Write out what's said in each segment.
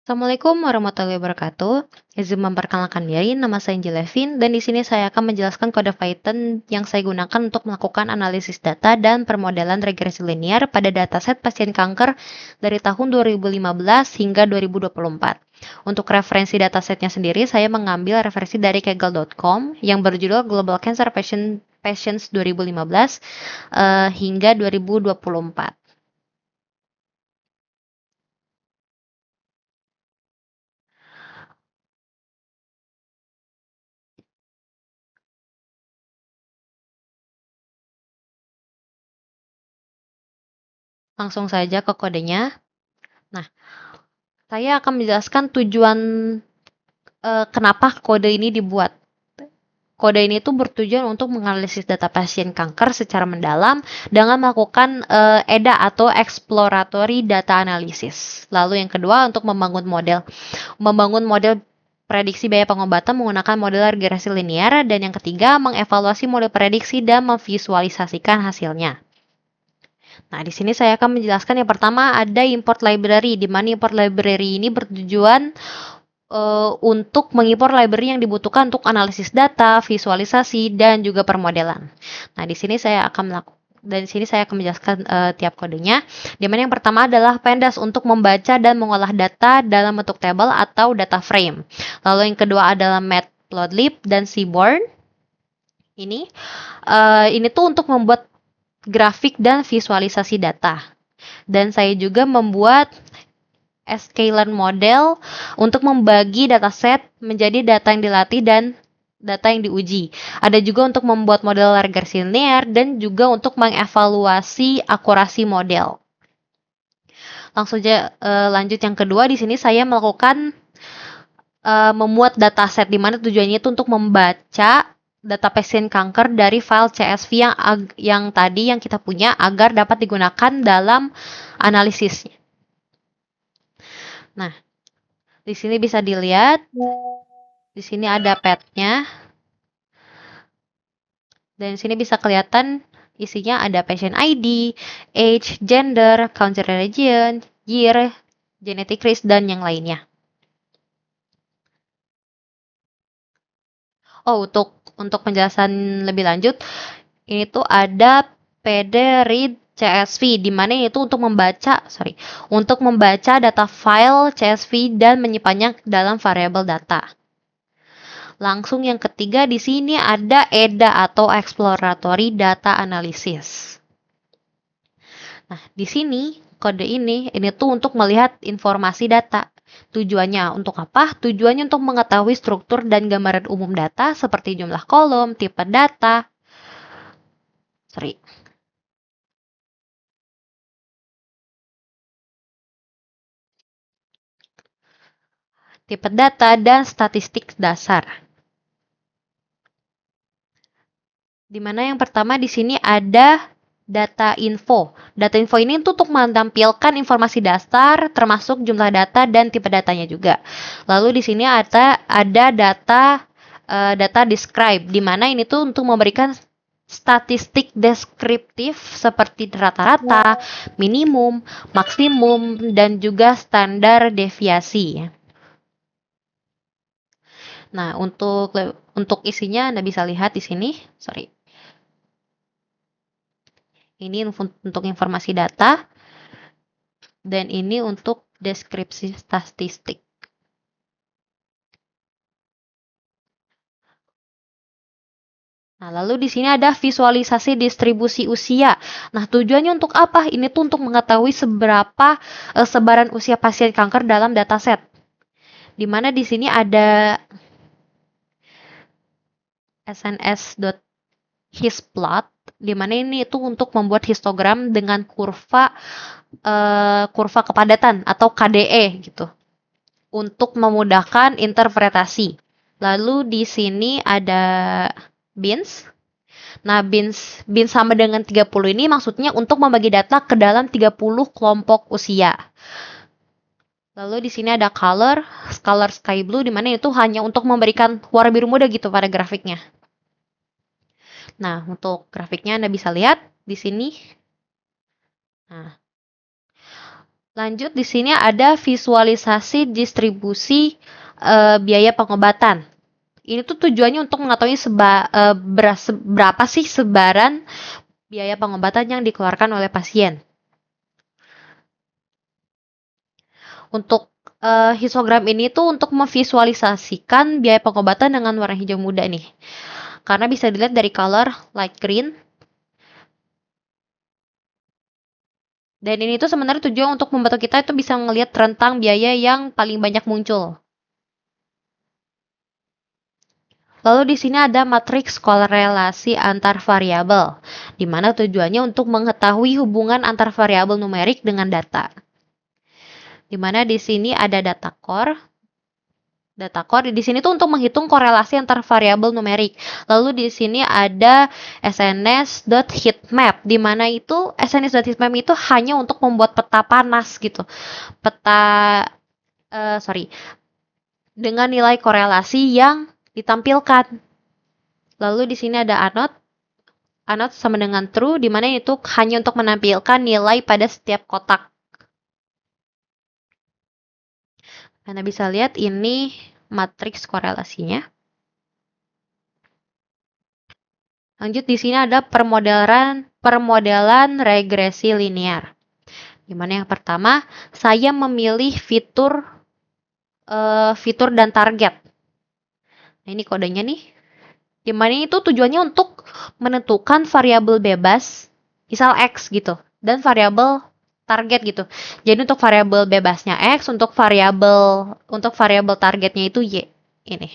Assalamualaikum warahmatullahi wabarakatuh. Izin memperkenalkan diri, nama saya Angie Levin, dan di sini saya akan menjelaskan kode Python yang saya gunakan untuk melakukan analisis data dan permodelan regresi linear pada dataset pasien kanker dari tahun 2015 hingga 2024. Untuk referensi datasetnya sendiri, saya mengambil referensi dari kaggle.com yang berjudul Global Cancer Patients 2015 hingga 2024. Langsung saja ke kodenya. Nah, saya akan menjelaskan tujuan kenapa kode ini dibuat. Kode ini tuh bertujuan untuk menganalisis data pasien kanker secara mendalam dengan melakukan EDA atau exploratory data analysis. Lalu yang kedua untuk membangun model prediksi biaya pengobatan menggunakan model regresi linear, dan yang ketiga mengevaluasi model prediksi dan memvisualisasikan hasilnya. Nah, di sini saya akan menjelaskan yang pertama ada import library, di mana import library ini bertujuan untuk mengimpor library yang dibutuhkan untuk analisis data, visualisasi, dan juga permodelan. Nah, di sini saya akan menjelaskan tiap kodenya. Di mana yang pertama adalah pandas untuk membaca dan mengolah data dalam bentuk table atau data frame. Lalu yang kedua adalah matplotlib dan seaborn. Ini tuh untuk membuat grafik dan visualisasi data. Dan saya juga membuat sklearn model untuk membagi dataset menjadi data yang dilatih dan data yang diuji. Ada juga untuk membuat model regresi linear dan juga untuk mengevaluasi akurasi model. Langsung saja lanjut yang kedua, di sini saya melakukan memuat dataset, di mana tujuannya itu untuk membaca data pasien kanker dari file CSV yang tadi yang kita punya agar dapat digunakan dalam analisisnya. Nah, di sini bisa dilihat, di sini ada path-nya, dan di sini bisa kelihatan isinya ada patient ID, age, gender, country region, year, genetic risk, dan yang lainnya. Oh, untuk penjelasan lebih lanjut, ini tuh ada pd-read CSV, di mana itu untuk membaca data file CSV dan menyimpannya dalam variabel data. Langsung yang ketiga di sini ada EDA atau exploratory data analysis. Nah, di sini kode ini tuh untuk melihat informasi data. Tujuannya untuk apa? Tujuannya untuk mengetahui struktur dan gambaran umum data seperti jumlah kolom, tipe data, dan statistik dasar. Di mana yang pertama di sini ada data info. Data info ini untuk menampilkan informasi dasar termasuk jumlah data dan tipe datanya juga. Lalu di sini ada data describe, di mana ini tuh untuk memberikan statistik deskriptif seperti rata-rata, minimum, maksimum, dan juga standar deviasi. Nah, untuk isinya Anda bisa lihat di sini. Ini untuk informasi data, dan ini untuk deskripsi statistik. Nah, lalu di sini ada visualisasi distribusi usia. Nah, tujuannya untuk apa? Ini tuh untuk mengetahui seberapa sebaran usia pasien kanker dalam dataset. Di mana di sini ada sns.hisplot, di mana ini itu untuk membuat histogram dengan kurva kepadatan atau KDE gitu, untuk memudahkan interpretasi. Lalu di sini ada bins. Nah, bins sama dengan 30 ini maksudnya untuk membagi data ke dalam 30 kelompok usia. Lalu di sini ada color sky blue, di mana itu hanya untuk memberikan warna biru muda gitu pada grafiknya. Nah, untuk grafiknya Anda bisa lihat di sini. Nah, Lanjut, di sini ada visualisasi distribusi biaya pengobatan. Ini tuh tujuannya untuk mengetahui berapa sih sebaran biaya pengobatan yang dikeluarkan oleh pasien. Untuk histogram ini tuh untuk memvisualisasikan biaya pengobatan dengan warna hijau muda nih. Karena bisa dilihat dari color light green. Dan ini tuh sebenarnya tujuan untuk membantu kita itu bisa melihat rentang biaya yang paling banyak muncul. Lalu di sini ada matriks korelasi antar variabel, di mana tujuannya untuk mengetahui hubungan antar variabel numerik dengan data. Di mana di sini ada data core. Data core di sini tuh untuk menghitung korelasi antar variabel numerik. Lalu di sini ada sns.heatmap, di mana itu sns.heatmap itu hanya untuk membuat peta panas gitu. Dengan nilai korelasi yang ditampilkan. Lalu di sini ada anode sama dengan true, di mana itu hanya untuk menampilkan nilai pada setiap kotak. Anda bisa lihat ini matriks korelasinya. Lanjut, di sini ada permodelan regresi linear. Di mana yang pertama, saya memilih fitur dan target. Nah, ini kodenya nih. Di mana itu tujuannya untuk menentukan variabel bebas, misal X gitu, dan variabel target gitu. Jadi untuk variabel bebasnya X, untuk variabel targetnya itu Y. Ini.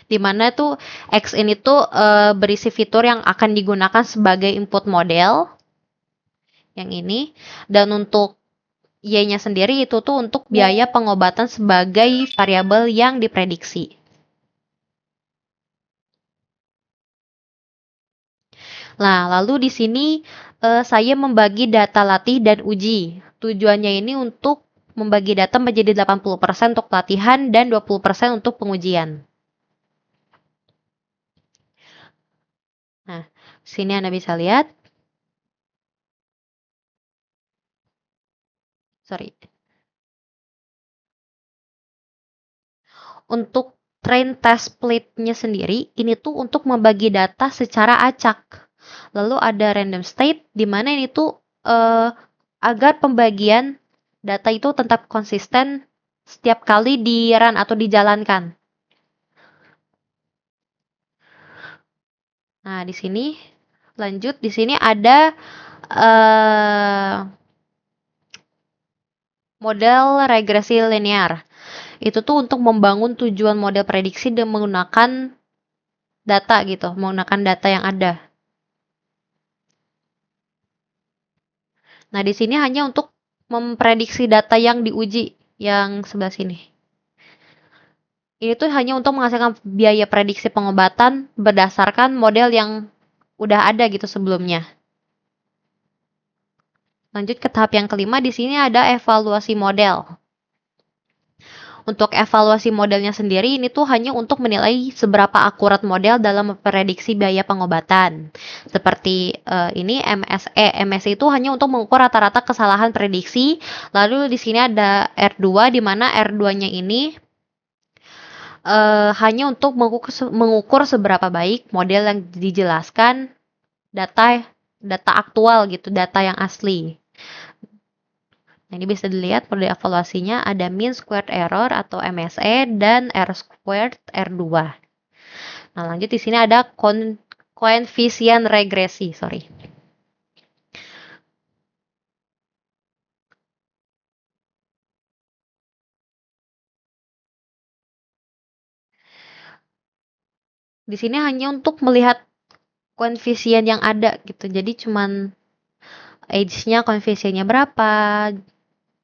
Dimana tuh X ini tuh berisi fitur yang akan digunakan sebagai input model. Yang ini. Dan untuk Y-nya sendiri itu tuh untuk biaya pengobatan sebagai variabel yang diprediksi. Nah, lalu di sini saya membagi data latih dan uji. Tujuannya ini untuk membagi data menjadi 80% untuk latihan dan 20% untuk pengujian. Nah, sini Anda bisa lihat. Untuk train test plate-nya sendiri, ini tuh untuk membagi data secara acak. Lalu ada random state, di mana ini tuh agar pembagian data itu tetap konsisten setiap kali di run atau dijalankan. Nah, di sini lanjut, di sini ada model regresi linear. Itu tuh untuk membangun tujuan model prediksi dan menggunakan data gitu, menggunakan data yang ada. Nah, di sini hanya untuk memprediksi data yang diuji, yang sebelah sini. Ini tuh hanya untuk menghasilkan biaya prediksi pengobatan berdasarkan model yang udah ada gitu sebelumnya. Lanjut ke tahap yang kelima, di sini ada evaluasi model. Untuk evaluasi modelnya sendiri, ini tuh hanya untuk menilai seberapa akurat model dalam memprediksi biaya pengobatan. Seperti ini MSE. MSE itu hanya untuk mengukur rata-rata kesalahan prediksi. Lalu di sini ada R2, di mana R2-nya ini hanya untuk mengukur seberapa baik model yang dijelaskan data aktual gitu, data yang asli. Nah, ini bisa dilihat pada evaluasinya ada mean squared error atau MSE dan R squared R2. Nah, lanjut di sini ada koefisien regresi, Di sini hanya untuk melihat koefisien yang ada gitu. Jadi cuman age-nya koefisiennya berapa,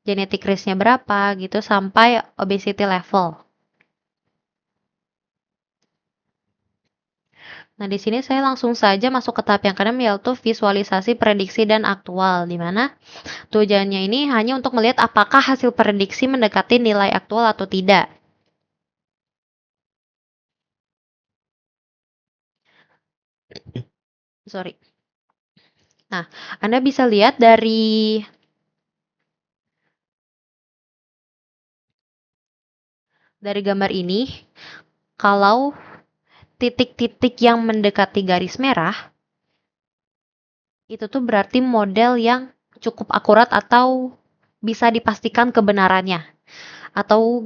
genetic risk-nya berapa gitu sampai obesity level. Nah, di sini saya langsung saja masuk ke tahap yang keenam, yaitu visualisasi prediksi dan aktual, di mana tujuannya ini hanya untuk melihat apakah hasil prediksi mendekati nilai aktual atau tidak. Nah, Anda bisa lihat dari gambar ini, kalau titik-titik yang mendekati garis merah, itu tuh berarti model yang cukup akurat atau bisa dipastikan kebenarannya. Atau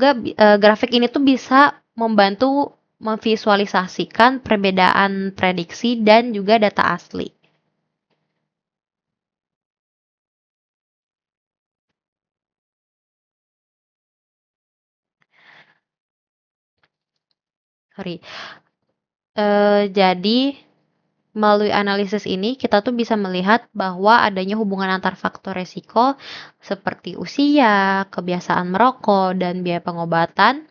grafik ini tuh bisa membantu memvisualisasikan perbedaan prediksi dan juga data asli. Sorry. Jadi melalui analisis ini kita tuh bisa melihat bahwa adanya hubungan antar faktor resiko seperti usia, kebiasaan merokok, dan biaya pengobatan.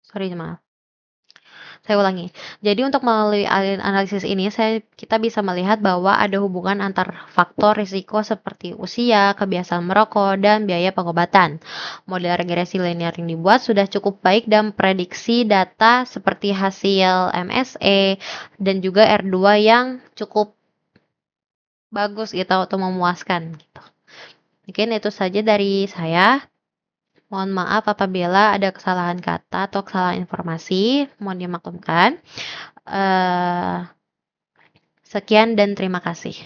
Sorry, maaf. Saya ulangi. Jadi untuk melalui analisis ini kita bisa melihat bahwa ada hubungan antar faktor risiko seperti usia, kebiasaan merokok, dan biaya pengobatan. Model regresi linear yang dibuat sudah cukup baik dan prediksi data seperti hasil MSE dan juga R2 yang cukup bagus gitu atau memuaskan gitu. Mungkin itu saja dari saya. Mohon maaf apabila ada kesalahan kata atau kesalahan informasi, mohon dimaklumkan. Sekian dan terima kasih.